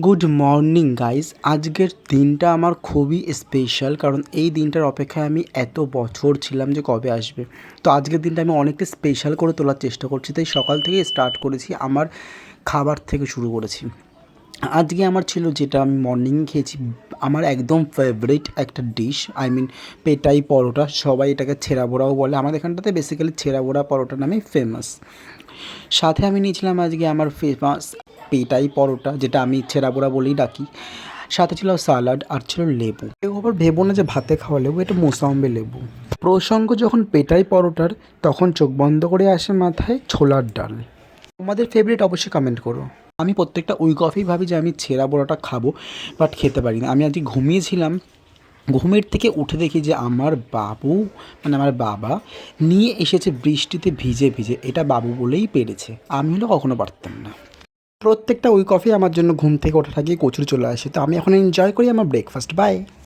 Good morning guys. আজকের দিনটা আমার খুবই স্পেশাল, কারণ এই দিনটার অপেক্ষায় আমি এত বছর ছিলাম যে কবে আসবে। তো আজকের দিনটা আমি অনেকটা স্পেশাল করে তোলার চেষ্টা করছি, তাই সকাল থেকে স্টার্ট করেছি, আমার খাবার থেকে শুরু করেছি। আজকে আমার ছিল, যেটা আমি মর্নিং খেয়েছি, আমার একদম ফেভারিট একটা ডিশ, পেটাই পরোটা। সবাই এটাকে ছেঁড়া বোড়াও বলে, আমাদের এখানটাতে বেসিক্যালি ছেঁড়া বোড়া পরোটা নামে ফেমাস। সাথে আমি নিয়েছিলাম আজকে আমার ফেমাস পেটাই পরোটা, যেটা আমি ছেঁড়া বোড়া বলেই ডাকি। সাথে ছিল সালাড আর ছিল লেবু। কেউ আবার ভেবো না যে ভাতে খাওয়া লেবু, এটা মোসাম্বি লেবু। প্রসঙ্গ যখন পেটাই পরোটার, তখন চোখ বন্ধ করে আসে মাথায় ছোলার ডাল। তোমাদের ফেভারিট অবশ্যই কমেন্ট করো। আমি প্রত্যেকটা উইক অফেই ভাবি যে আমি ছেঁড়া বড়াটা খাবো, বাট খেতে পারি না। আমি আজকে ঘুমিয়েছিলাম, ঘুমের থেকে উঠে দেখি যে আমার বাবু, আমার বাবা নিয়ে এসেছে বৃষ্টিতে ভিজে ভিজে। এটা বাবু বলেই পেরেছে, আমি হলে কখনো পারতাম না। প্রত্যেকটা উইক অফে আমার জন্য ঘুম থেকে ওঠার আগে কচুরি চলে আসে, তো আমি এখন এনজয় করি আমার ব্রেকফাস্ট। বাই।